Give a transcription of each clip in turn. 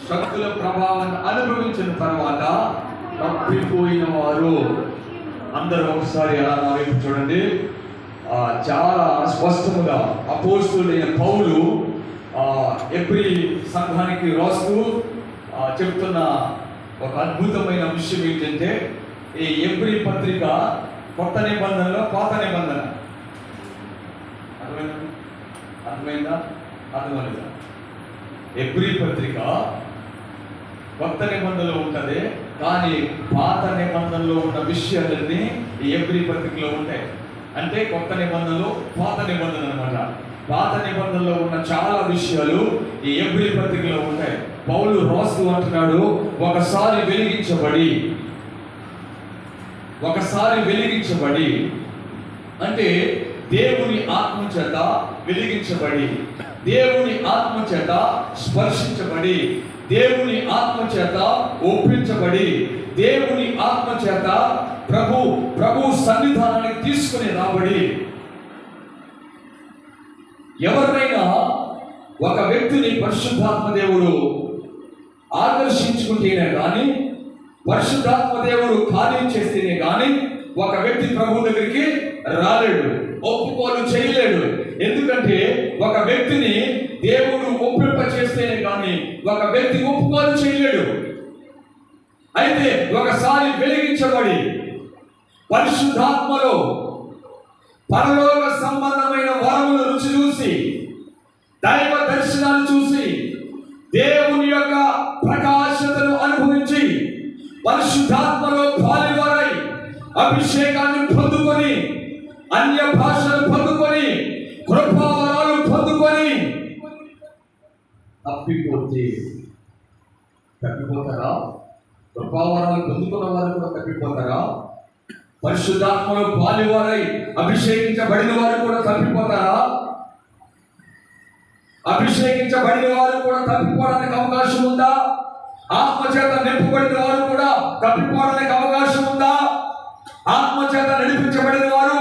శక్తుల ప్రభావాన్ని అనుభవించిన తర్వాత తప్పిపోయిన వారు అందరూ ఒకసారి అలా నా వైపు చూడండి. చాలా స్పష్టముగా అపోస్తలుడైన పౌలు ఎబ్రీ సంఘానికి రాస్తూ చెప్తున్న ఒక అద్భుతమైన విషయం ఏంటంటే, ఈ ఎబ్రీ పత్రిక కొత్త నిబంధనలో పాత నిబంధన. అర్థమైందా? ఎబ్రీ పత్రిక కొత్త నిబంధనలో ఉంటుంది, కానీ పాత నిబంధనలో ఉన్న విషయాలన్నీ ఈ ఎబ్రీ పత్రికలో ఉంటాయి. అంటే కొత్త నిబంధనలు పాత నిబంధన అనమాట. పాత నిబంధనలో ఉన్న చాలా విషయాలు ఈ ఎబ్రీ పత్రికలో ఉంటాయి. పౌలు రాస్తూ అంటున్నాడు, ఒకసారి వెలిగించబడి అంటే దేవుని ఆత్మ చేత వెలిగించబడి, దేవుని ఆత్మ చేత స్పర్శించబడి, దేవుని ఆత్మ చేత ఒప్పించబడి, దేవుని ఆత్మ చేత ప్రభు సన్నిధానానికి తీసుకుని రాబడి. ఎవరినైనా ఒక వ్యక్తిని పరిశుద్ధాత్మ దేవుడు ఆకర్షించుకుంటేనే కానీ, పరిశుద్ధాత్మ దేవుడు కార్యం చేస్తేనే కానీ ఒక వ్యక్తి ప్రభు దగ్గరికి రాలేడు, ఒప్పుకోలు చేయలేడు. ఎందుకంటే ఒక వ్యక్తిని దేవుడు ఒప్పింప చేస్తేనే కానీ ఒక వ్యక్తి ఒప్పుకోలు చేయలేడు. అయితే ఒకసారి వెలిగించబడి పరిశుద్ధాత్మలో పరలోక సంబంధమైన వరములు రుచి చూసి, దైవ దర్శనాలు చూసి, దేవుని యొక్క ప్రకాశతను అనుభవించి, పరిశుద్ధాత్మలో పాలువారై అభిషేకాన్ని పొందుకొని, అన్య భాషలు పొందుకొని, కృపావరాలు పొందుకొని తప్పిపోతారా? కృపావరాలు పొందుకున్న వారు కూడా తప్పిపోతారా? పరిశుద్ధాత్మలో పాలువారై అభిషేకించబడిన వారు కూడా తప్పిపోతారా? అభిషేకించబడిన వారు కూడా తప్పిపోవడానికి అవకాశం ఉందా? ఆత్మచేత నింపబడిన వారు కూడా తప్పిపోవడానికి అవకాశం ఉందా? ఆత్మచేత నడిపించబడిన వారు,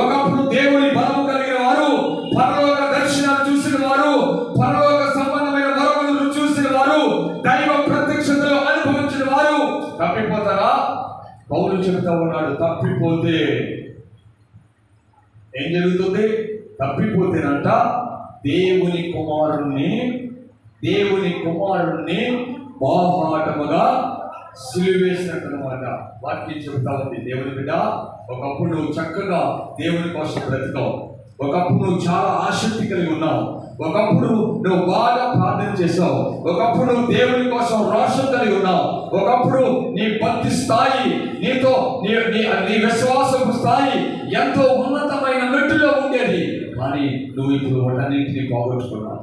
ఒకప్పుడు దేవుని బలము కలిగిన వారు, పరలోక దర్శనాలు చూసిన వారు, పరలోక సంబంధమైన వరములను చూసిన వారు, దైవ ప్రత్యక్షతలో అనుభవించిన వారు తప్పిపోతారా? పౌలు చెప్తా ఉన్నాడు, తప్పిపోతే ఏం జరుగుతుంది? తప్పిపోతేనంట దేవుని కుమారుణ్ణి బాహాటముగా సిలువేసినట్టు అనమాట. వాక్యం చెబుతా ఉంది, దేవుని బిడ్డ, ఒకప్పుడు నువ్వు చక్కగా దేవుని కోసం బ్రతికావు, ఒకప్పుడు నువ్వు చాలా ఆసక్తి కలిగి ఉన్నావు, ఒకప్పుడు నువ్వు బాగా ప్రార్థన చేసావు, ఒకప్పుడు నువ్వు దేవుని కోసం రోషం కలిగి ఉన్నావు, ఒకప్పుడు నీ భక్తి స్థాయి, నీ విశ్వాసపు స్థాయి ఎంతో ఉన్నతమైన మెట్టులో ఉండేది. కానీ నువ్వు ఇప్పుడు వాటన్నింటినీ పోగొట్టుకున్నావు,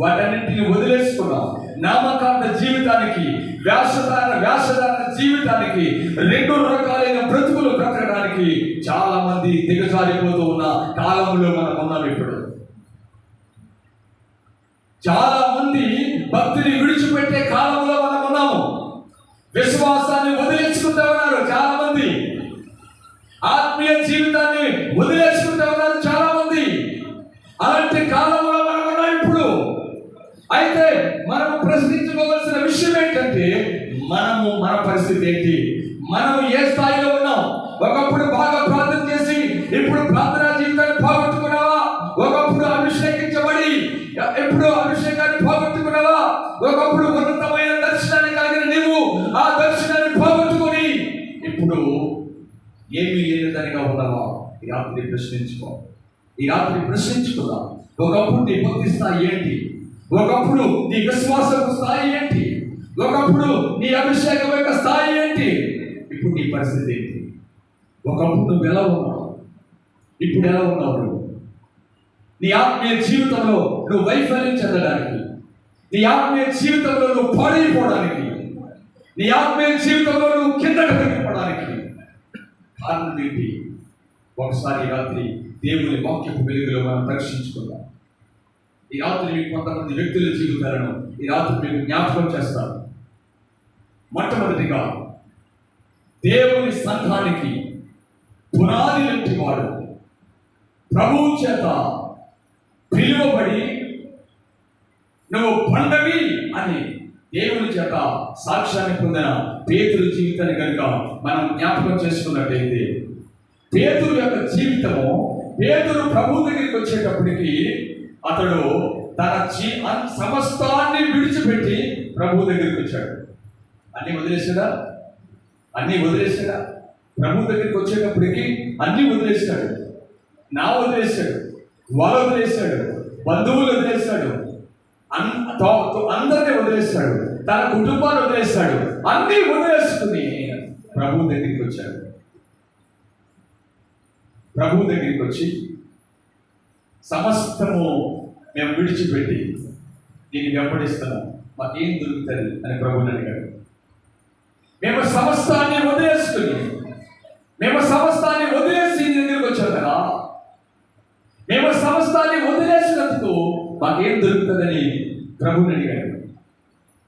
వాటన్నింటినీ వదిలేసుకున్నావు. నామకార్థ జీవితానికి, వ్యాసదాన జీవితానికి, రెండు రకాలైన బ్రతుకులు బ్రతకడానికి చాలా మంది దిగజారిపోతూ ఉన్న కాలంలో మనం ఉన్నాం. ఇప్పుడు చాలా మంది భక్తిని విడిచిపెట్టే కాలంలో మనం ఉన్నాము. విశ్వాసాన్ని వదిలేసుకుంటూ ఉన్నారు చాలా మంది, ఆత్మీయ జీవితాన్ని వదిలేసుకుంటూ ఉన్నారు చాలా మంది. అలాంటి కాలంలో మనం ఉన్నాం ఇప్పుడు. అయితే మనం ప్రశ్నించుకోవాల్సిన విషయం ఏంటంటే, మన పరిస్థితి ఏంటి? మనం ఏ స్థాయిలో ఉన్నాం? ఒకప్పుడు బాగా ప్రార్థన చేసి ఇప్పుడు ప్రార్థనా జీవితాన్ని పోగొట్టుకున్నావా? ఒకప్పుడు అభిషేకించబడి ఇప్పుడు అభిషేకాన్ని పోగొట్టుకున్నావా? ఒకప్పుడు ఉన్నతమైన దర్శనాన్ని కలిగిన నీవు ఆ దర్శనాన్ని పోగొట్టుకుని ఇప్పుడు ఏమీ లేనిదానిగా ఉన్నావా? ఈ రాత్రి ప్రశ్నించుకుందాం. ఒకప్పుడు నీ భక్తి స్థాయి ఏంటి? ఒకప్పుడు నీ విశ్వాసపు స్థాయి ఏంటి? ఒకప్పుడు నీ అభిషేకం యొక్క స్థాయి ఏంటి? ఇప్పుడు నీ పరిస్థితి ఏంటి? ఒకప్పుడు నువ్వు ఎలా ఉన్నావు, ఇప్పుడు ఎలా ఉన్నావు? నీ ఆత్మీయ జీవితంలో నువ్వు వైఫల్యం చెందడానికి, నీ ఆత్మీయ జీవితంలో నువ్వు పాడైపోవడానికి, నీ ఆత్మీయ జీవితంలో నువ్వు కిందకి తగ్గిపోవడానికి కారణం ఏంటి? ఒకసారి రాత్రి దేవుని వాక్యపు వెలుగులో మనం పరీక్షించుకుందాం. ఈ రాత్రి మీకు కొంతమంది వ్యక్తుల జీవితాలను ఈ రాత్రి మీకు జ్ఞాపకం చేస్తాను. మొట్టమొదటిగా దేవుని సంఘానికి పునాది లాంటి వాడు, ప్రభువు చేత పిలువబడి నువ్వు బండవి అని దేవుని చేత సాక్ష్యాన్ని పొందిన పేతురు జీవితాన్ని కనుక మనం జ్ఞాపకం చేసుకున్నట్టయితే, పేతురు యొక్క జీవితము, పేతురు ప్రభు దగ్గరికి వచ్చేటప్పటికి అతడు తన సమస్తాన్ని విడిచిపెట్టి ప్రభు దగ్గరికి వచ్చాడు. అన్ని వదిలేసాడా? ప్రభు దగ్గరికి వచ్చేటప్పటికి అన్ని వదిలేశాడు. వదిలేశాడు, వల వదిలేశాడు, బంధువులు వదిలేశాడు, అందరినీ వదిలేశాడు, తన కుటుంబాన్ని వదిలేశాడు. అన్ని వదిలేసుకుని ప్రభు దగ్గరికి వచ్చాడు. ప్రభు దగ్గరికి వచ్చి సమస్తము మేము విడిచిపెట్టి నేను వెంబడిస్తున్నాం, మాకేం దొరుకుతుంది అని ప్రభుని అడిగాడు. మేము సమస్తాన్ని వదిలేసి దగ్గరికి వచ్చాం కదా, మేము సమస్తాన్ని వదిలేసినందుకు మాకేం దొరుకుతుందని ప్రభుని అడిగాడు.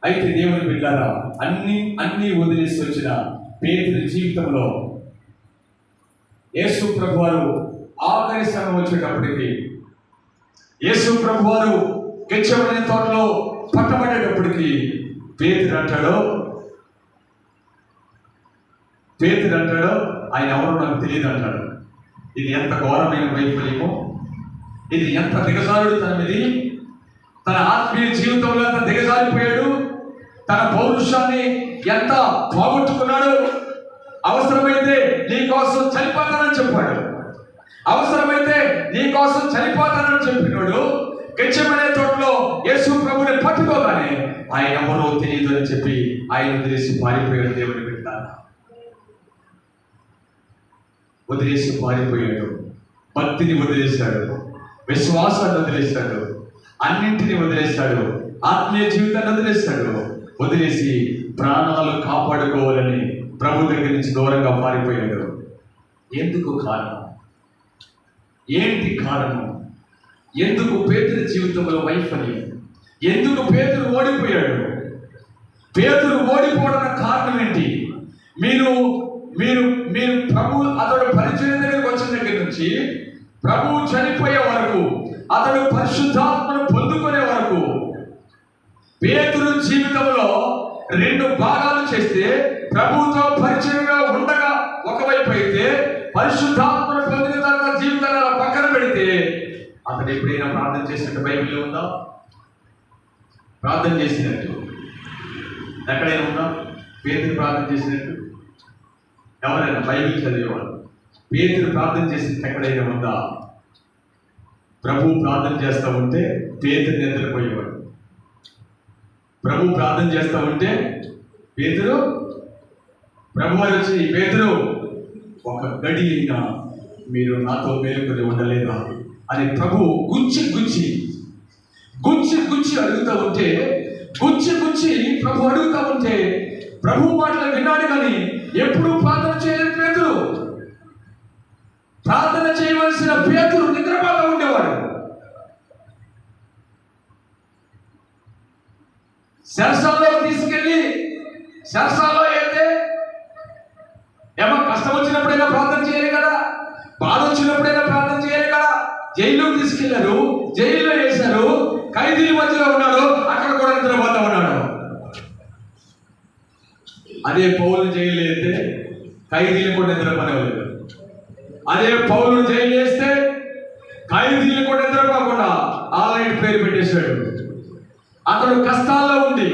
అయితే దేవుని బిడ్డలారా, అన్ని వదిలేసి వచ్చిన పేతురు జీవితంలో యేసు ప్రభువారు ఆఖరి సమయం వచ్చేటప్పటికి, యేసు ప్రభువారు గెత్సేమనే తోటలో పట్టబడేటప్పటికి పేతురు అంటాడు, ఆయన ఎవరో నాకు తెలియదు అంటాడు. ఇది ఎంత ఘోరమైన వైఫల్యమో, ఇది ఎంత దిగజారుడుతనం, ఇది తన ఆత్మీయ జీవితంలో ఎంత దిగజారిపోయాడు, తన పౌరుషాన్ని ఎంత పోగొట్టుకున్నాడు. అవసరమైతే నీ కోసం చనిపోతానని చెప్పాడు. చెప్పినాడు. గెత్సేమనే తోటలో యేసు ప్రభుని పట్టుకోగానే ఆయన ఎవరో తెలియదు అని చెప్పి ఆయన వదిలేసి పారిపోయాడు. దేవుని బిడ్డ పారిపోయాడు. భక్తిని వదిలేశాడు, విశ్వాసాన్ని వదిలేశాడు, అన్నింటినీ వదిలేశాడు, ఆత్మీయ జీవితాన్ని వదిలేసి ప్రాణాలు కాపాడుకోవాలని ప్రభు దగ్గర నుంచి దూరంగా పారిపోయాడు. ఎందుకు కారణం? ఏంటి కారణం? ఎందుకు పేతురు జీవితంలో వైఫల్యం? ఎందుకు పేతురు ఓడిపోయాడు? పేతురు ఓడిపోవడానికి కారణం ఏంటి? మీరు ప్రభు అతడు పరిచయం దగ్గరికి వచ్చిన దగ్గర నుంచి ప్రభు చనిపోయే వరకు, అతడు పరిశుద్ధాత్మను పొందుకునే వరకు పేతురు జీవితంలో 2 భాగాలు చేస్తే, ప్రభుతో పరిచయంగా ఉండగా ఒకవైపు అయితే, పరిశుద్ధాత్మను పొందిన తర్వాత జీవితాన్ని అలా పక్కన పెడితే, అతడు ఎప్పుడైనా ప్రార్థన చేసినట్టు బైబిల్లో ఉందా? ప్రార్థన చేసినట్టు ఎక్కడైనా ఉందా? పేతురు ప్రార్థన చేసినట్టు ఎవరైనా బైబిల్ చదివేవాడు పేతురు ప్రార్థన చేసినట్టు ఎక్కడైనా ఉందా? ప్రభు ప్రార్థన చేస్తూ ఉంటే పేతురు నిద్రపోయేవాడు. ప్రభు ప్రార్థన చేస్తూ ఉంటే ప్రభు వారు వచ్చి, పేతురు ఒక గడి అయినా మీరు నాతో మేలుకొని ఉండలేదా అని ప్రభు గుచ్చి అడుగుతూ ఉంటే, ప్రభు అడుగుతూ ఉంటే ప్రభు మాటలు విన్నాడు. కానీ ఎప్పుడు ప్రార్థన చేయలేదు పేతురు. ప్రార్థన చేయవలసిన పేతురు నిద్రపోతూ ఉండేవాడు. శరసాల్లో తీసుకెళ్ళి శరసాల్లో అయితే ఏమో కష్టం వచ్చినప్పుడైనా ప్రార్థన చేయాలి కదా, బాధ వచ్చినప్పుడైనా ప్రార్థన చేయాలి కదా. జైల్లోకి తీసుకెళ్లారు, జైల్లో వేశారు, ఖైదీల మధ్యలో ఉన్నాడు, అక్కడ కూడా నిద్రపోతా ఉన్నాడు. అదే పౌలు జైలు వేస్తే ఖైదీలు కూడా నిద్రపోనేవాళ్ళు. అదే పౌలు జైలు వేస్తే ఖైదీలు కూడా నిద్రపోకుండా ఆలైట్ పేరు పెట్టేశాడు. అతడు కష్టాల్లో ఉండి,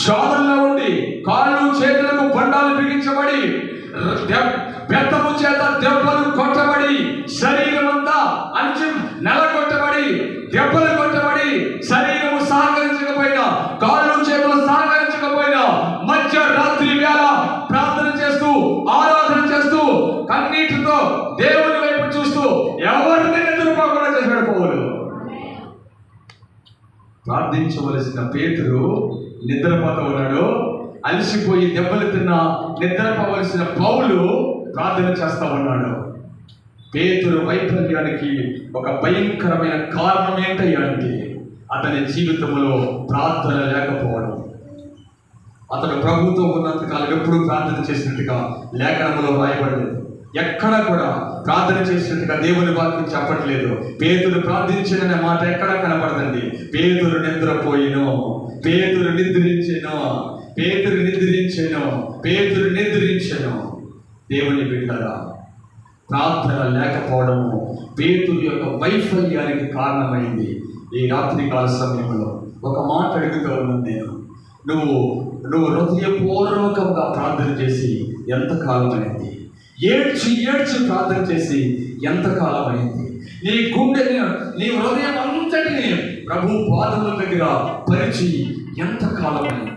శోధనలో ఉండి, కాళ్ళు చేతులకు బండాలు బిగించబడి, బెత్తము చేత దెబ్బలు కొట్టబడి, శరీరం అంతా అంచు నెలకొట్టబడి, దెబ్బలు కొట్టబడి, శరీరము సహకరించకపోయినా, కాళ్ళు చేతులు సహకరించకపోయినా, మధ్య రాత్రి వేళ ప్రార్థన చేస్తూ, ఆరాధన చేస్తూ, కన్నీటితో దేవుని వైపు చూస్తూ, ఎవరిని నిద్రపోకుండా చేశాడు పౌలు. ప్రార్థించవలసిన పేతురు నిద్రపోతూ ఉన్నాడు. అలసిపోయి దెబ్బలు తిన్న నిద్రపోవలసిన పౌలు ప్రార్థన చేస్తూ ఉన్నాడు. పేతురు వైఫల్యానికి ఒక భయంకరమైన కారణం ఏంటయ్యా అంటే, అతని జీవితంలో ప్రార్థన లేకపోవడం. అతడు ప్రభుతో ఉన్నంతకాలం ఎప్పుడు ప్రార్థన చేసినట్టుగా లేఖనంలో రాయబడలేదు. ఎక్కడ కూడా ప్రార్థన చేసినట్టుగా దేవుని వాక్యం చెప్పట్లేదు. పేతురు ప్రార్థించిన మాట ఎక్కడా కనపడదండి. పేతురు నిద్రపోయినో, పేతురు నిద్రించినో, పేతురు నిద్రించెను. దేవుని బిడ్డలారా, ప్రార్థన లేకపోవడము పేతురు యొక్క వైఫల్యానికి కారణమైంది. ఈ రాత్రికాల సమయంలో ఒక మాట అడుగుతూ ఉన్నాను నేను, నువ్వు హృదయపూర్వకంగా ప్రార్థన చేసి ఎంతకాలమైంది? ఏడ్చి ప్రార్థన చేసి ఎంతకాలమైంది? నీ గుండెని, నీ హృదయం అంతటిని ప్రభు పాదముల దగ్గర పరిచి ఎంతకాలమైంది?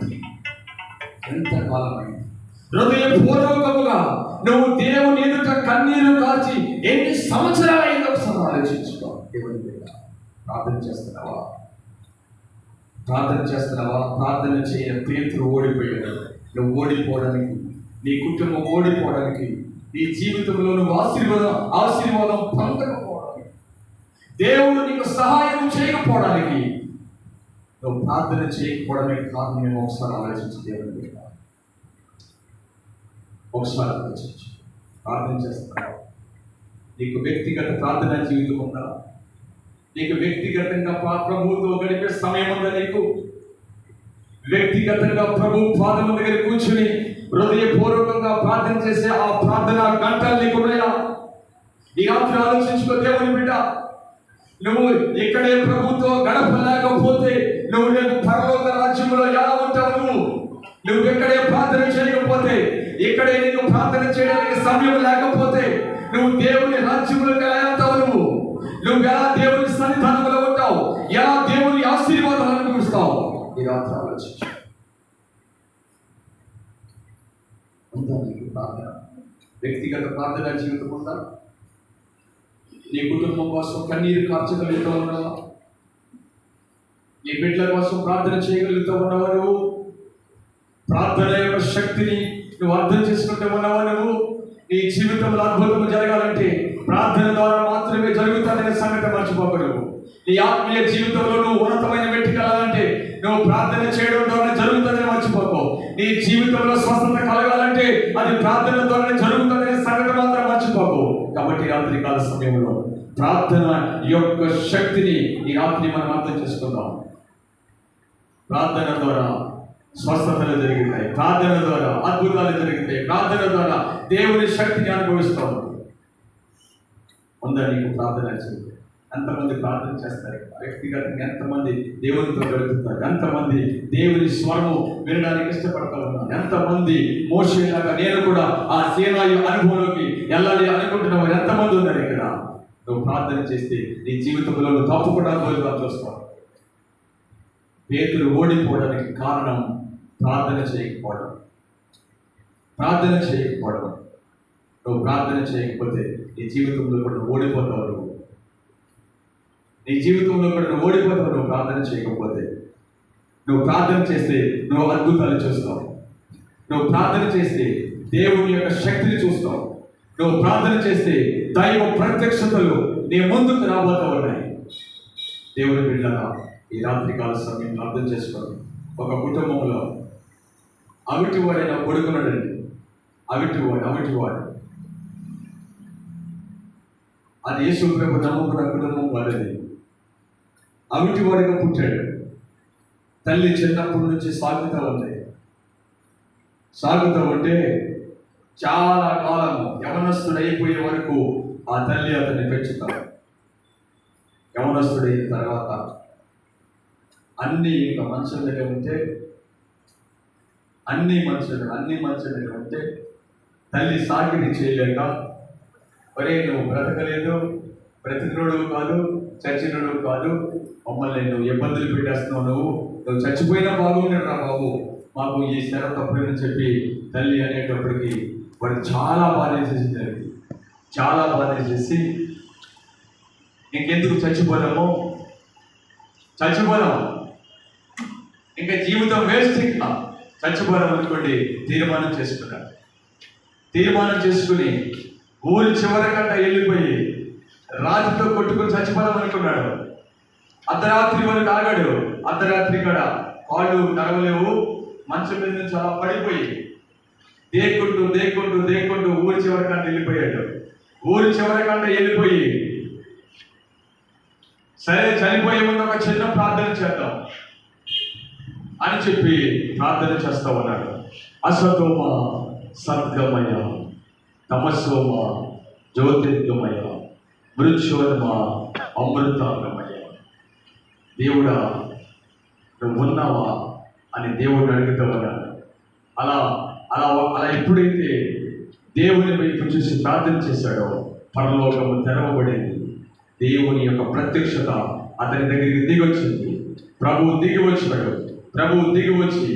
హృదయపూర్వకముగా నువ్వు దేవుని ఎదుట కన్నీరు కాచి ఎన్ని సంవత్సరాలైందో ఒకసారి ఆలోచించుకో. దేవుని దగ్గర ప్రార్థన చేస్తున్నావా? ప్రార్థన చేయని పేతురు ఓడిపోయాడు. నువ్వు ఓడిపోవడానికి, నీ కుటుంబం ఓడిపోవడానికి, నీ జీవితంలో నువ్వు ఆశీర్వాదం పొందకపోవడానికి, దేవుడు నీకు సహాయం చేయకపోవడానికి నువ్వు ప్రార్థన చేయకపోవడమే కారణం. ఒకసారి ఆలోచించు. దేవుని దగ్గర ఒకసారి ఆలోచించు. ప్రార్థన చేస్తున్నావు? నీకు వ్యక్తిగత ప్రార్థన జీవితం ఉందా? నీకు వ్యక్తిగతంగా ప్రభువుతో గడిపే సమయం ఉందా? నీకు వ్యక్తిగతంగా ప్రభు పాదం దగ్గర కూర్చుని హృదయపూర్వకంగా ప్రార్థన చేసే ఆ ప్రార్థన గంటలు నీకున్నాయా? ఈ రాత్రి ఆలోచించుకో. దేవుని బిడ్డ, నువ్వు ఇక్కడే ప్రభుతో గడపలేకపోతే నువ్వు రేపు పరలోక రాజ్యంలో ఎలా ఉంటావు? నువ్వు ఎక్కడే ప్రార్థన చేయకపోతే, ఇక్కడే నీకు ప్రార్థన చేయడానికి సమయం లేకపోతే నువ్వు దేవుని రాజ్యంలో ఎలా వెళ్తావు? నువ్వు ఎలా దేవుని సన్నిధానంలో ఉంటావు? ఎలా దేవుని ఆశీర్వాదాలు అనుభవిస్తావు? ఈ రాత్రి ఆలోచించు. ఉందా నీకు ప్రార్థన? వ్యక్తిగత ప్రార్థన జీవితం ఉందా? నీ కుటుంబం కోసం కన్నీరు కార్చగలుగుతూ ఉన్నావా? నీ బిడ్డల కోసం ప్రార్థన చేయగలుగుతూ ఉన్నావా? నువ్వు ప్రార్థన యొక్క శక్తిని నువ్వు అర్థం చేసుకుంటూ ఉన్నావా? నువ్వు నీ జీవితంలో అద్భుతం జరగాలంటే ప్రార్థన ద్వారా మాత్రమే జరుగుతుందనే సంగతి మర్చిపోకూడదు. నీ ఆత్మీయ జీవితంలో నువ్వు ఉన్నతమైన వెట్టుకెళ్ళాలంటే నువ్వు ప్రార్థన చేయడం ద్వారా జరుగుతుందని మర్చిపోకు. నీ జీవితంలో స్వస్థత కలగాలంటే అది ప్రార్థన ద్వారా జరుగుతుందనే సంగతి మాత్రం మర్చిపోకు. కాబట్టి రాత్రి కాల సమయంలో ప్రార్థన యొక్క శక్తిని ఈ రాత్రి మనం అర్థం చేసుకుందాం. ప్రార్థన ద్వారా స్వస్థతలు జరుగుతాయి, ప్రార్థన ద్వారా అద్భుతాలు జరుగుతాయి, ప్రార్థన ద్వారా దేవుని శక్తిని అనుభవిస్తాం. ఉందా నీకు ప్రార్థన చేయాలి? ఎంతమంది ప్రార్థన చేస్తారు? వ్యక్తిగతంగా ఎంతమంది దేవునితో గడుపుతారు? ఎంతమంది దేవుని స్వరము వినడానికి ఇష్టపడతా ఉన్నారు? ఎంతమంది మోషేలాగా నేను కూడా ఆ సేనాయు అనుభవంలోకి వెళ్ళాలి అనుకుంటున్నావు? ఎంతమంది ఉన్నారు ఇక్కడ? నువ్వు ప్రార్థన చేస్తే నీ జీవితంలో నువ్వు తప్పకుండా భోజనం చూస్తావు. పేతురు ఓడిపోవడానికి కారణం ప్రార్థన చేయకపోవడం. నువ్వు ప్రార్థన చేయకపోతే నీ జీవితంలో కూడా ఓడిపోతావు. నువ్వు ప్రార్థన చేయకపోతే. నువ్వు ప్రార్థన చేస్తే నువ్వు అద్భుతాలు చూస్తావు. నువ్వు ప్రార్థన చేస్తే దేవుని యొక్క శక్తిని చూస్తావు. నువ్వు ప్రార్థన చేస్తే దైవ ప్రత్యక్షతలు నీ ముందుకు రాబోతూ ఉన్నాయి. దేవుని బిడ్డలారా, ఈ రాత్రికాల సమయంలో అర్థం చేసుకోండి. ఒక కుటుంబంలో అవిటివాడైన కొడుకున్నాడండి. అవిటివాడు అది యేసు ప్రభు నమ్ముకున్న కుటుంబం వాడది. అవిటివాడిగా పుట్టాడు. తల్లి చిన్నప్పటి నుంచి సాగుతూ ఉంటే చాలా కాలం యవనస్తుడు అయిపోయే వరకు ఆ తల్లి అతన్ని పెంచుతాడు. యవనస్తుడైన తర్వాత అన్ని ఇంకా మంచం దగ్గర ఉంటే తల్లి సాగిని చేయలేక, ఒరే నువ్వు బ్రతకలేదు, బ్రతికినోడు కాదు, చచ్చినోడు కాదు, మమ్మల్ని నువ్వు ఇబ్బందులు పెట్టేస్తున్నావు, నువ్వు చచ్చిపోయినా బాగున్నాడు రా బాబు, మాకు ఈ శర తప్పులని చెప్పి తల్లి అనేటప్పటికి వాడు చాలా బాధ చేసి ఇంకెందుకు చచ్చిపోదాము, ఇంకా జీవితం వేస్ట్, ఇంకా చచ్చిపోదాం అనుకోండి తీర్మానం చేసుకుని ఊరి చివరికంట వెళ్ళిపోయి రాజుతో కొట్టుకుని చచ్చిపోదాం అనుకున్నాడు. అర్ధరాత్రి వరకు ఆగాడు. అర్ధరాత్రి కూడా కాళ్ళు నడవలేవు, మంచం మీద నుంచి అలా పడిపోయి దేక్కుంటూ ఊరి చివరికంట వెళ్ళిపోయాడు. ఊరి చివరికంట వెళ్ళిపోయి సరే చనిపోయే ముందు ఒక చిన్న ప్రార్థన చేద్దాం అని చెప్పి ప్రార్థన చేస్తూ ఉన్నాడు. అసతోమ సద్గమయ, తమసోమ జ్యోతిర్గమయ, మృత్యోర్మ అమృతాగమయ. దేవుడా నువ్వు ఉన్నావా అని దేవుడు అడుగుతూ ఉన్నాడు. అలా అలా అలా ఎప్పుడైతే దేవుని వైపు చూసి ప్రార్థన చేశాడో పరలోకము తెరవబడింది. దేవుని యొక్క ప్రత్యక్షత అతని దగ్గరికి దిగొచ్చింది. ప్రభువు దిగి వచ్చాడు. ప్రభువు దిగి వచ్చి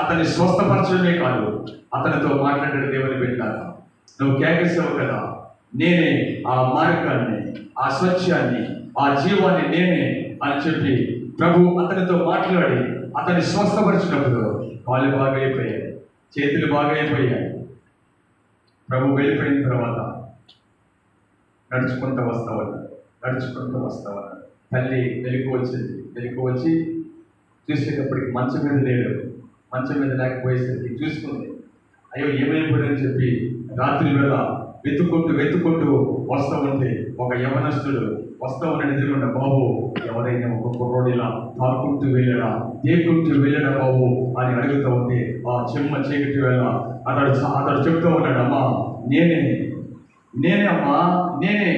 అతన్ని స్వస్థపరచడమే కాదు, అతనితో మాట్లాడాడు. దేవుని బిడ్డ, నువ్వు కేకేసావు కదా, నేనే ఆ మార్గాన్ని, ఆ సత్యాన్ని, ఆ జీవాన్ని నేనే అని చెప్పి ప్రభు అతనితో మాట్లాడి అతన్ని స్వస్థపరిచినప్పుడు కాళ్ళు బాగా అయిపోయాయి, చేతులు బాగా అయిపోయాయి. ప్రభు వెళ్ళిపోయిన తర్వాత నడుచుకుంటూ వస్తావన్నాడు. తల్లి వెలుగు వచ్చింది. వెలుగు వచ్చి చూసేటప్పటికి మంచం మీద లేడు. మంచం మీద లేకపోయేసరికి చూసుకుంది. అయ్యో ఏమైపోయాడని చెప్పి రాత్రి వేళ వెతుక్కుంటూ వస్తూ ఉంటే ఒక యవనస్తుడు వస్తూ ఉన్నాడు. ఎదురుకుండా, బాబు ఎవరైనా ఒక కుర్రోడు ఇలా తాకుంటూ వెళ్ళాడా, దేకుంటూ వెళ్ళాడా బాబు అని అడుగుతూ ఉంటే ఆ చెమ్మ చీకటి వేళ అతడు చెప్తూ ఉన్నాడు, అమ్మా నేనే అమ్మా, నేనే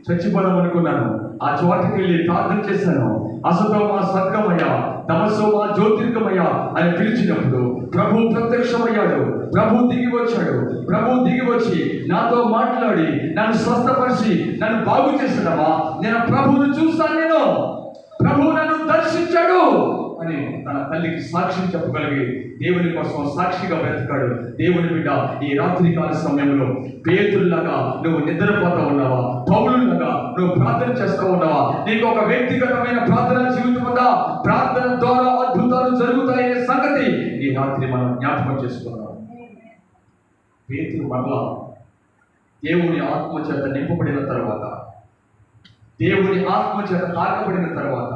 చచ్చిపోదాం అనుకున్నాను. ఆ చోటకి వెళ్ళి ప్రార్థన చేశాను. అసతోమ సద్గమయ, తమసోమ జ్యోతిర్గమయ అని పిలిచినప్పుడు ప్రభు ప్రత్యక్షమయ్యాడు. ప్రభు దిగి వచ్చాడు. ప్రభు దిగి వచ్చి నాతో మాట్లాడి నన్ను స్వస్థపరిచి నన్ను బాగు చేశాడమ్మా. నేను ప్రభువును చూస్తాను, నేను ప్రభువు నన్ను దర్శించాడు అని తన తల్లికి సాక్ష్యం చెప్పగలిగి దేవుని కోసం సాక్షిగా బ్రతికాడు. దేవుని బిడ్డ, ఈ రాత్రి కాల సమయంలో పేతుల్లాగా నువ్వు నిద్రపోతా ఉన్నావా? పౌలులాగా నువ్వు ప్రార్థన చేస్తూ ఉన్నావా? నీకు ఒక వ్యక్తిగతమైన ప్రార్థన జీవితం ఉందా? ప్రార్థన ద్వారా అద్భుతాలు జరుగుతాయనే సంగతి ఈ రాత్రి మనం జ్ఞాపకం చేసుకున్నాం. పేతురు మరలా దేవుని ఆత్మ చేత నింపబడిన తర్వాత, దేవుని ఆత్మ చేత తాకబడిన తర్వాత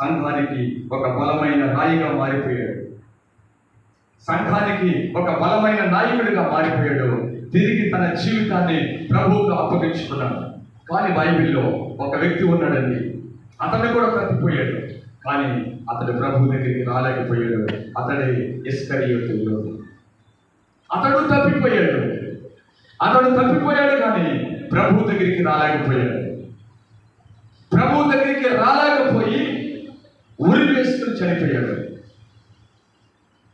సంఘానికి ఒక బలమైన రాయిగా మారిపోయాడు. సంఘానికి ఒక బలమైన నాయకుడిగా మారిపోయాడు. తిరిగి తన జీవితాన్ని ప్రభువుకు అప్పగించుకున్నాడు. కానీ బైబిల్లో ఒక వ్యక్తి ఉన్నాడండి, అతను కూడా తప్పిపోయాడు. కానీ అతడు ప్రభు దగ్గరికి రాలేకపోయాడు. అతడే ఇస్కరియోతు యోధుడు. అతడు తప్పిపోయాడు కానీ ప్రభు దగ్గరికి రాలేకపోయాడు. ప్రభు దగ్గరికి రాలేకపోయి ఉరి వేసుకుని చనిపోయాడు.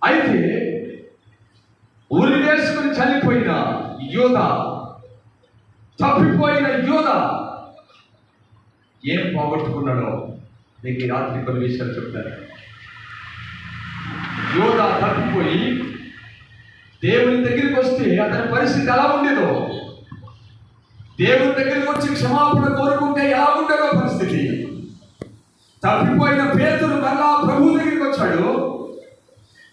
అయితే ఉరి వేసుకుని చనిపోయిన యోధ, తప్పిపోయిన యోధ ఏం పోగొట్టుకున్నాడో నీకు ఈ రాత్రి కొన్ని విషయాలు చెప్తాను. యోధ తప్పిపోయి దేవుని దగ్గరికి వస్తే అతని పరిస్థితి ఎలా ఉండేదో, దేవుని దగ్గరికి వచ్చి క్షమాపణ కోరుకుంటే ఎలా ఉండేదో పరిస్థితి. తప్పిపోయిన పేతురు మళ్ళా ప్రభు దగ్గరికి వచ్చాడు.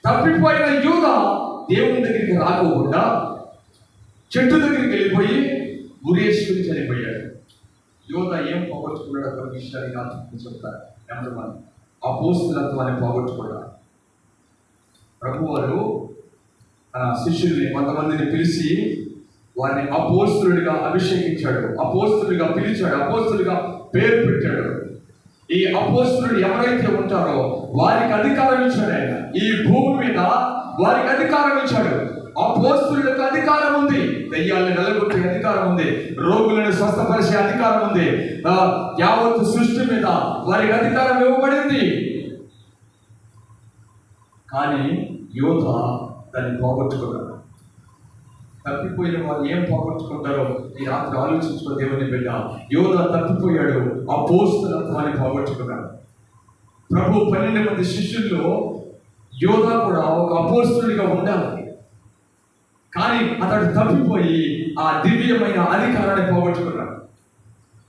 తప్పిపోయిన యూద దేవుని దగ్గరికి రాకోకుండా చెట్టు దగ్గరికి వెళ్ళిపోయి ఉరేసుకుని చనిపోయాడు. యూద ఏం పోగొట్టుకున్నాడు? ఒక విషయాన్ని నాకు చెప్తారు. నెంబర్ 1, అపోస్తలత్వాన్ని పోగొట్టుకున్నాడు. ప్రభు వారు శిష్యుల్ని కొంతమందిని పిలిచి వారిని అపోస్తలుడిగా అభిషేకించాడు, అపోస్తలుడిగా పిలిచాడు, అపోస్తలుడిగా పేరు పెట్టాడు. ఈ అపోస్తలుడు ఎవరైతే ఉంటారో వారికి అధికారం ఇచ్చాడు ఆయన. ఈ భూమి మీద వారికి అధికారం ఇచ్చాడు. అపోస్తలులకు అధికారం ఉంది, దయ్యాలను వెలగొట్టే అధికారం ఉంది, రోగులను స్వస్థపరిచే అధికారం ఉంది. యావత్ సృష్టి మీద వారికి అధికారం ఇవ్వబడింది. కానీ యోధ దాన్ని పోగొట్టుకున్నాడు. తప్పిపోయిన వారు ఏం పోగొట్టుకుంటారో ఈ రాత్రి ఆలోచించుకో దేవుని బిడ్డ. యోధ తప్పిపోయాడు, అపోస్తలత్వాన్ని పోగొట్టుకున్నాడు. ప్రభు 12 మంది శిష్యుల్లో యోధ కూడా ఒక అపోస్తలుడిగా ఉండాలి. కానీ అతడు తప్పిపోయి ఆ దివ్యమైన అధికారాన్ని పోగొట్టుకున్నాడు.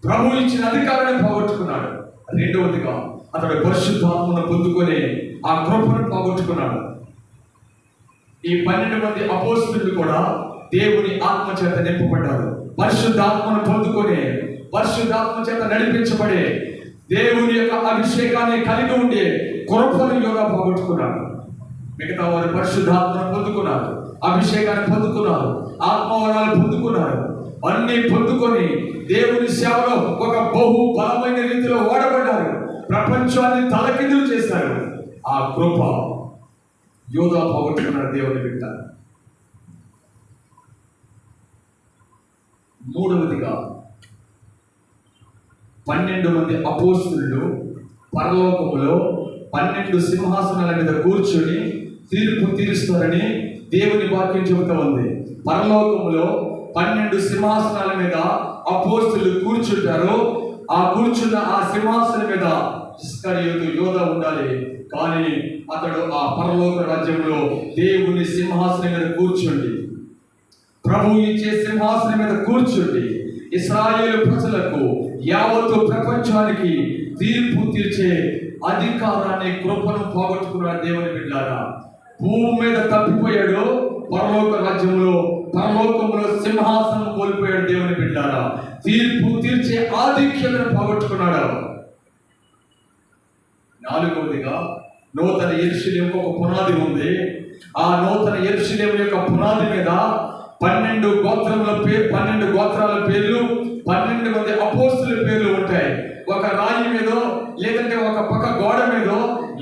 ప్రభు ఇచ్చిన అధికారాన్ని పోగొట్టుకున్నాడు. రెండవదిగా అతడు పరిశుద్ధాత్మను పొందుకొని ఆ కృపను పోగొట్టుకున్నాడు. ఈ 12 మంది అపోస్తలులు కూడా దేవుని ఆత్మ చేత నింపబడ్డారు. పరిశుద్ధాత్మను పొందుకొని పరిశుద్ధాత్మ చేత నడిపించబడే దేవుని యొక్క అభిషేకాన్ని కలిగి ఉండే కృపను యోధ పోగొట్టుకున్నాడు. మిగతా వారు పరిశుద్ధాత్మను పొందుకున్నారు, అభిషేకాన్ని పొందుకున్నారు, ఆత్మవరాలు పొందుకున్నారు. అన్ని పొందుకొని దేవుని సేవలో ఒక బహు బలమైన రీతిలో ఓడబడ్డారు. ప్రపంచాన్ని తలకిందులు చేశారు. ఆ కృప యోధా పోగొట్టుకున్నాడు దేవుని బిడ్డ. మూడవదిగా 12 మంది అపోస్తలులు పరలోకములో 12 సింహాసనాల మీద కూర్చొని తీర్పు తీరుస్తారని దేవుని వాక్యం చెబుతా ఉంది. పరలోకములో 12 సింహాసనాల మీద అపోస్తలులు కూర్చుంటారు. ఆ కూర్చున్న ఆ సింహాసనం మీద ఇస్కరియోతు యోధ ఉండాలి. కానీ అతడు ఆ పరలోక రాజ్యంలో దేవుని సింహాసనం మీద కూర్చుండి, ప్రభు ఇచ్చే సింహాసనం మీద కూర్చుండి ఇశ్రాయేలు ప్రజలకు, యావత్తు ప్రపంచానికి తీర్పు తీర్చే అధికారాన్ని, కృపను పోగొట్టుకున్నాడు దేవుని బిడ్డలారా. భూమి మీద తప్పిపోయాడు, పరలోకంలో సింహాసనం కోల్పోయాడు దేవుని బిడ్డలారా. తీర్పు తీర్చే ఆధిక్యతను పోగొట్టుకున్నాడు. నాలుగవదిగా నూతన యెరూషలేముకు ఒక పునాది ఉంది. ఆ నూతన యెరూషలేము యొక్క పునాది మీద 12 గోత్రాల పేర్లు, 12 మంది అపోస్తలుల పేర్లు ఉంటాయి. ఒక రాయి మీదో లేదంటే ఒక పక్క గోడ మీదో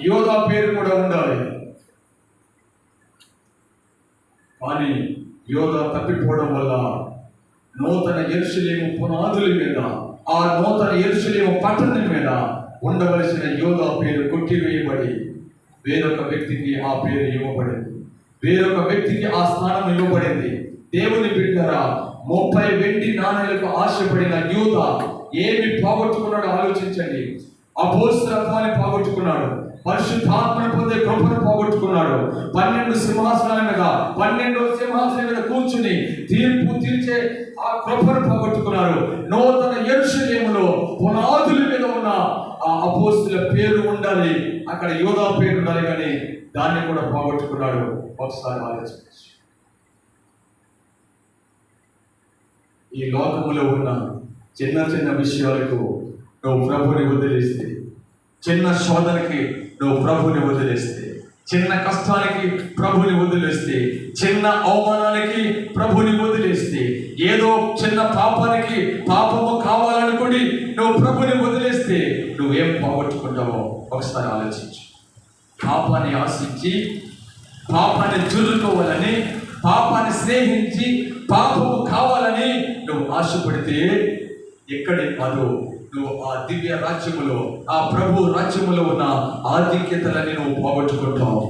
యోధా పేరు కూడా ఉండాలి. కానీ యోధా తప్పిపోవడం వల్ల నూతన యెరూషలేము పునాదుల మీద, ఆ నూతన యెరూషలేము పట్టణం మీద ఉండవలసిన యోధా పేరు కొట్టివేయబడి వేరొక వ్యక్తికి ఆ పేరు ఇవ్వబడింది. వేరొక వ్యక్తికి ఆ స్థానం ఇవ్వబడింది. దేవుని బిడ్డలారా, 30 వెండి నాణేలకు ఆశపడిన యూదా ఏమి పోగొట్టుకున్నాడో ఆలోచించండి. అపోస్తలత్వాన్ని పోగొట్టుకున్నాడు, పరిశుద్ధాత్మను పొందే కృపను పోగొట్టుకున్నాడు. 12 సింహాసనాల మీద కూర్చుని తీర్పు తీర్చే ఆ కృపను పోగొట్టుకున్నారు. నూతన యెరూషలేములో పునాదుల మీద ఉన్న ఆ అపోస్తలుల పేరు ఉండాలి, అక్కడ యోధా పేరు ఉండాలి, కానీ దాన్ని కూడా పోగొట్టుకున్నాడు. ఒకసారి ఆలోచించు. ఈ లోకములో ఉన్న చిన్న చిన్న విషయాలకు నువ్వు ప్రభుని వదిలేస్తే, చిన్న శోధనకి నువ్వు ప్రభుని వదిలేస్తే, చిన్న కష్టానికి ప్రభుని వదిలేస్తే, చిన్న అవమానానికి ప్రభుని వదిలేస్తే, ఏదో చిన్న పాపము కావాలనుకుని నువ్వు ప్రభుని వదిలేస్తే నువ్వేం పోగొట్టుకుంటావో ఒకసారి ఆలోచించు. పాపాన్ని ఆశించి, పాపాన్ని జుర్రుకోవాలని, పాపాన్ని స్నేహించి, పాపము కావాలని నువ్వు ఆశపడితే ఎక్కడే కాదు, నువ్వు ఆ దివ్య రాజ్యములో, ఆ ప్రభు రాజ్యములో ఉన్న ఆధిక్యతలని నువ్వు పోగొట్టుకుంటావు.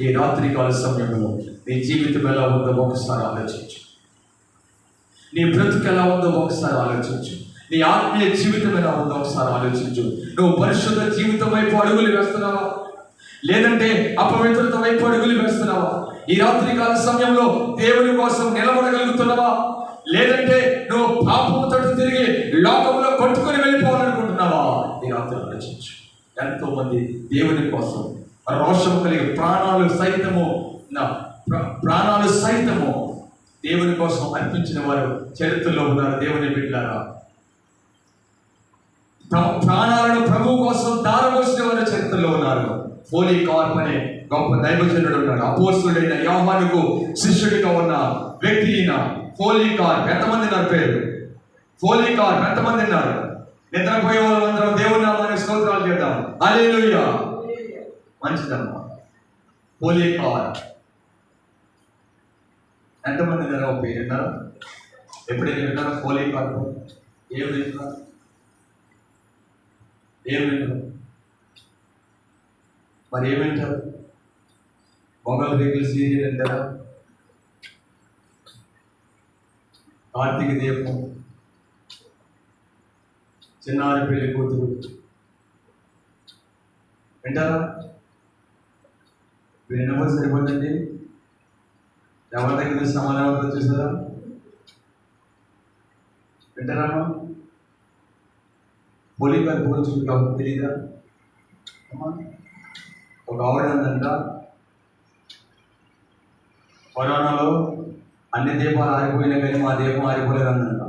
ఈ రాత్రికాల సమయంలో నీ జీవితం ఎలా ఉందో ఒకసారి ఆలోచించు. నీ బ్రతుకు ఎలా ఉందో ఒకసారి ఆలోచించు. నీ ఆత్మీయ జీవితం ఎలా ఉందో ఒకసారి ఆలోచించు. నువ్వు పరిశుద్ధ జీవితం వైపు అడుగులు వేస్తున్నావా, లేదంటే అపవిత్రత వైపు అడుగులు వేస్తున్నావా? ఈ రాత్రికాల సమయంలో దేవుని కోసం నిలబడగలుగుతున్నావా, లేదంటే నువ్వు పాపము తట్టు తిరిగి లోకంలో కొట్టుకొని వెళ్ళిపోవాలనుకుంటున్నావా? ఈ రాత్రి ఆలోచించు. ఎంతో మంది దేవుని కోసం రోషం కలిగి ప్రాణాలు సైతము దేవుని కోసం అర్పించిన వారు చరిత్రలో ఉన్నారు. దేవుని బిడ్డలారా, ప్రాణాలను ప్రభు కోసం దారపోసిన వారు చరిత్రలో ఉన్నారు. పోలీకార్ప్ అనే గొప్ప దైవజనుడు ఉన్నాడు. అపోస్తలుడైన యోహానుకు శిష్యుడిగా ఉన్న వ్యక్తి ఈయన పోలీకార్ప్. ఎంతమంది ఉన్నారు పేరు? పోలీకార్ప్ ఎంతమంది ఉన్నారు? నిద్రపోయే వాళ్ళు అందరం దేవుని నామానికి స్తోత్రాలు చేద్దాం. హల్లెలూయా. మంచిదమ్మా. పోలీకార్ప్ ఎంతమంది ఉన్నారు? పేరు విన్నారా? ఎప్పుడైతే విన్నారా పోలీకార్ప్? ఏం వింటున్నారు? మరి ఏమంటారు? మొగల్ రేకుల సీరియల్ అంటారా? కార్తీక దీపం, చిన్నారి పెళ్లి కూతురు వింటారా? విన్నప్పుడు సరిపోతుంది. ఎవరి దగ్గర సమాధానం చూసారా? వింటారా? పోలీకార్ప్ గురించి మీకు తెలీదా? ఒక ఆవిడ ఉందంట, కరోనాలో అన్ని దీపాలు ఆరిపోయినా కానీ మా దీపం ఆరిపోలేదందంట.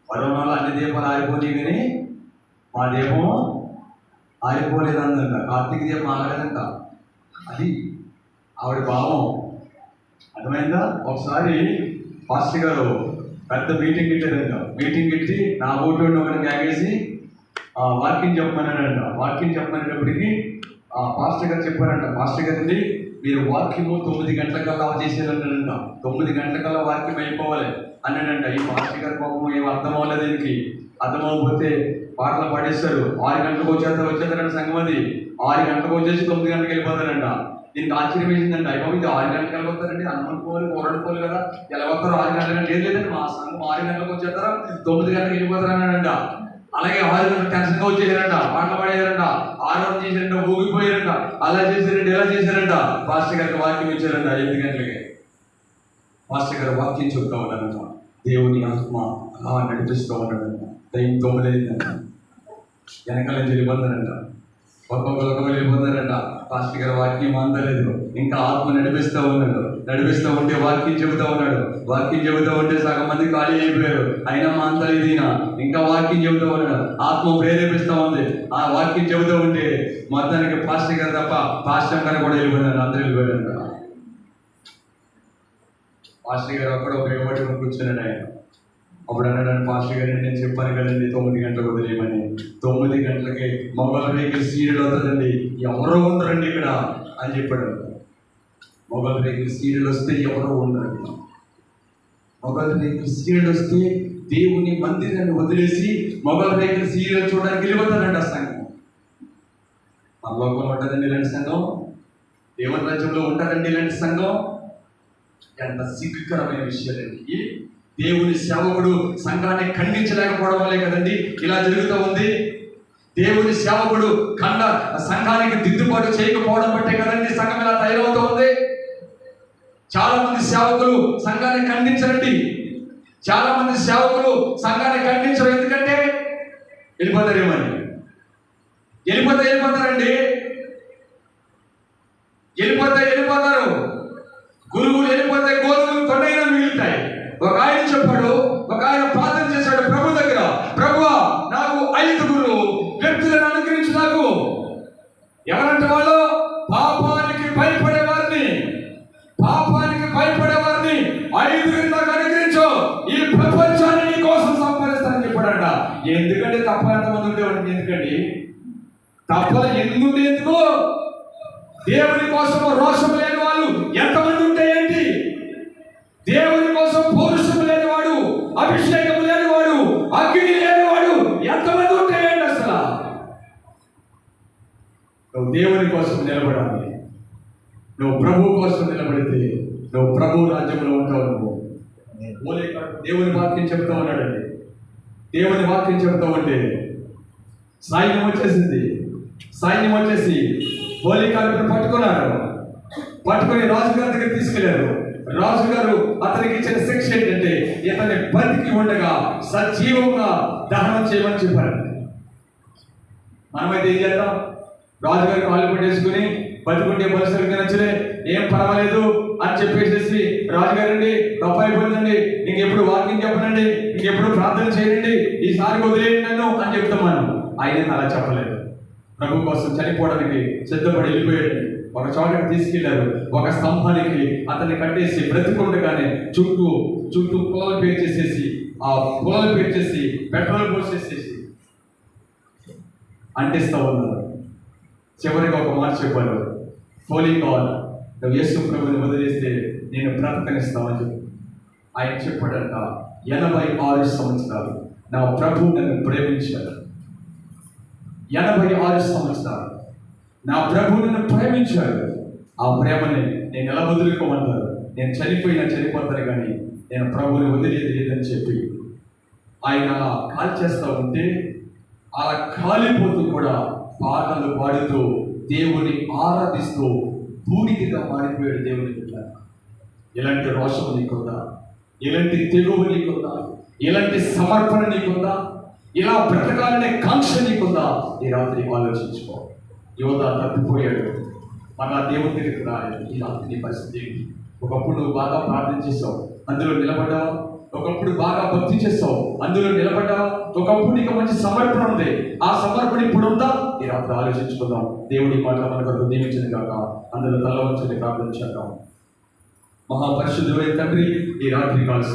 కరోనాలో అన్ని దీపాలు ఆరిపోయినాయి కానీ మా దీపం ఆరిపోలేదందంట. కార్తీక దీపం ఆగలేదంట. అది ఆవిడ భావం. అర్థమైందా? ఒకసారి పాస్టర్ గారు పెద్ద మీటింగ్ పెట్టారంట. మీటింగ్ పెట్టి నా ఓటు ఒకటి గ్యాగేసి వాక్యం చెప్పమన్నాడంట. వాక్యం చెప్పమనేటప్పటికీ పాస్టర్ గారు చెప్పారంట, పాస్టర్ గారండి మీరు వాక్యము 9 గంటలకల్లా చేసేయాలన్నాడంట. 9 గంటలకల్లా వాక్యం అయిపోవాలి అన్నాడంట. ఈ మాస్టర్ గారి కోపము ఏం అర్థం అవ్వలేదు. దీనికి అర్థం అవ్వకపోతే పాటలు పాడేస్తారు. 6 గంటలకు వచ్చేస్తారంట సంఘం. అది 6 గంటలకు వచ్చేసి 9 గంటలకు వెళ్ళిపోతారంట. దీనికి ఆశ్చర్యం వేసిందంట. అయిపో ఇది 6 గంటలకు వెళ్ళిపోతారండి, అనుకోవాలి పోరాడుకోవాలి కదా, ఎలా వస్తారు 6 గంటలకు? లేదండి, మా సంఘం 6 గంటలకు వచ్చేస్తారా, 9 గంటలకు వెళ్ళిపోతారు అన్నాడంట. అలాగే 6 గంటలకు టెన్షన్గా వచ్చేసారంట, పాటలు పాడేయారంట, ఆరాధన చేశారంట, ఊగిపోయారంట, అలా చేశారంట, ఎలా చేశారంట. పాస్టర్ గారికి వాక్యం ఇచ్చారంట 8 గంటలకి. పాస్టర్ గారు వాక్యం చెప్తా ఉన్నారంట. దేవుని ఆత్మ అలా నడిపిస్తూ ఉన్నాడంట. టైం 9 అయిందంట. వెనకాల నుంచి వెళ్ళిపోతారంట, ఒక్కొక్కరు వెళ్ళిపోతారంట. పాస్టర్ గారు వాక్యం అందలేదు, ఇంకా ఆత్మ నడిపిస్తూ ఉన్నాడు. నడిపిస్తూ ఉంటే వాక్యం చెబుతూ ఉన్నాడు. వాక్యం చెబుతూ ఉంటే సగం మంది ఖాళీ అయిపోయారు. అయినా మా అంతా ఇదినా ఇంకా వాక్యం చెబుతూ ఉన్నాడు. ఆత్మ ప్రేరేపిస్తూ ఉంది. ఆ వాక్యం చెబుతూ ఉంటే మొత్తానికి పాస్టర్ గారు తప్ప పాస్టర్ గారు కూడా వెళ్ళిపోయారు. అందరూ వెళ్ళిపోయారంట. పాస్టర్ గారు అక్కడ ఉపయోగపడి కూర్చున్నాడు ఆయన. అప్పుడు అన్నాడు, పాస్టర్ గారు నేను చెప్పాను కదండి 9 గంటలకు వదిలేయమని. 9 గంటలకి మొబైల్ వెహికల్ సీరియల్ అవుతుందండి, ఎవరో ఉండరండి ఇక్కడ అని చెప్పాడు. మొబైల్ వెహికల్ సీరియల్ వస్తే ఎవరో ఉండరండి. మొబైల్ వెహికల్ సీరియల్ వస్తే దేవుని మందిరాన్ని వదిలేసి మొబైల్ వెహికల్ సీరియల్ చూడడానికి వెళ్ళిపోతారండి. ఆ సంఘం మన లోకంలో ఉంటుందండి ఇలాంటి సంఘం, దేవుని రాజ్యంలో ఉంటారండి ఇలాంటి సంఘం. ఎంత సిగ్గుకరమైన విషయాలండి. దేవుని సేవకుడు సంఘాన్ని ఖండించలేకపోవడం వల్లే కదండి ఇలా జరుగుతూ ఉంది. దేవుని సేవకుడు సంఘానికి దిద్దుబాటు చేయకపోవడం బట్టే కదండి సంఘం ఇలా తయారవుతూ ఉంది. చాలా మంది సేవకులు సంఘాన్ని ఖండించరండి. చాలా మంది సేవకులు సంఘాన్ని ఖండించరు. ఎందుకంటే వెళ్ళిపోతారేమని. వెళ్ళిపోతారండి. వెళ్ళిపోతారు. గురువులు వెళ్ళిపోతే గోధుమలు కొండైనా మిగులుతాయి. ఒక ఆయన చెప్పాడు, ఒక ఆయన ప్రార్థన చేశాడు ప్రభు దగ్గర, ప్రభువా నాకు 5 వ్యక్తులను అనుగ్రహించు. నాకు ఎవరంటే వాళ్ళు పాపానికి భయపడే వారిని 5 నాకు అనుగ్రహించు, ఈ ప్రపంచాన్ని నీ కోసం సంపాదిస్తానని చెప్పాడంట. ఎందుకంటే తప్ప ఎంతమంది ఉండేవాడిని? ఎందుకండి తప్పలు ఎందుకు? దేవుని కోసం రోషం లేని వాళ్ళు ఎంతమంది ఉంటే ఏంటి? దేవుని కోసం పౌరుషం లేనివాడు, అభిషేకం లేనివాడు, అగ్ని లేనివాడు ఎంతమంది ఉంటాయండి? అసలు నువ్వు దేవుని కోసం నిలబడాలి. నువ్వు ప్రభు కోసం నిలబడితే నువ్వు ప్రభు రాజ్యంలో ఉంటావు. నువ్వు దేవుని వాక్యం చెప్తా ఉన్నాడండి. దేవుని వాక్యం చెప్తా ఉంటే సైన్యం వచ్చేసి పోలీకాలను పట్టుకొని రాజుగారి దగ్గర తీసుకెళ్లారు. రాజుగారు అతనికి ఇచ్చిన శిక్ష ఏంటంటే ఇతని బతికి ఉండగా సజీవంగా దహనం చేయమని చెప్పారు. మనమైతే ఏం చేద్దాం? రాజుగారి కాళ్ళు పట్టేసుకుని బతికుంటే పరిస్థితులు నచ్చలే, ఏం పర్వాలేదు అని చెప్పేసి రాజుగారండి తప్పు అయిపోయిందండి, ఇంకెప్పుడు వాకింగ్ చెప్పనండి, ఇంకెప్పుడు ప్రార్థన చేయండి, ఈసారి వదిలేయండి నన్ను అని చెప్తాం మనం. ఆయన అలా చెప్పలేదు. ప్రభు కోసం చనిపోవడానికి సిద్ధపడి వెళ్ళిపోయాడు. ఒక చోటకి తీసుకెళ్లారు. ఒక స్తంభానికి అతన్ని కట్టేసి బ్రతికుండగానే చుట్టూ పొలాలు పేర్చేసేసి ఆ పొలాలు పేర్చేసి పెట్రోల్ పోసేసేసి అంటిస్తూ ఉన్నారు. చివరికి ఒక మాట చెప్పారు, హోలీ గాడ్, నువ్వు యేసు ప్రభుని వదిలేస్తే నేను బ్రతకనిస్తామని చెప్పి ఆయన చెప్పాడంట. 86 సంవత్సరాలు నా ప్రభు నన్ను ప్రేమించాడు. 86 సంవత్సరాలు నా ప్రభు నన్ను ప్రేమించాడు. ఆ ప్రేమని నేను ఎలా వదులుకోమన్నారు? నేను చనిపోతాను కానీ నేను ప్రభుని వదిలేది లేదని చెప్పి ఆయన కాల్చేస్తూ ఉంటే అలా కాలిపోతూ కూడా పాటలు పాడుతూ దేవుని ఆరాధిస్తూ బూడిదగా మారిపోయాడు దేవుని బిడ్డ. ఎలాంటి రోషం నీకుందా? ఎలాంటి తెగువ నీకుందా? ఎలాంటి సమర్పణ నీకుందా? ఇలా బ్రతకాలనే కాంక్ష నీకుందా? ఈ రాత్రి ఆలోచించుకో. యువత తప్పిపోయాడు, మళ్ళా దేవుని దగ్గరికి రాలేదు. ఈ రాత్రి నీ పరిస్థితి ఏంటి? ఒకప్పుడు నువ్వు బాగా ప్రార్థన చేసావు, అందులో నిలబడ్డావా? ఒకప్పుడు బాగా భక్తి చేస్తావు, అందులో నిలబడ్డావా? ఒకప్పుడు నీకు మంచి సమర్పణ ఉంది, ఆ సమర్పణ ఇప్పుడు ఉందా? ఈ రాత్రి ఆలోచించుకుందాం. దేవుడి మాట మనకు దీవించింది కాక అందులో తల వంచని ప్రార్థన చేద్దాం. మహాపరిశుద్ధుడైన తండ్రి, ఈ రాత్రి కాల్సి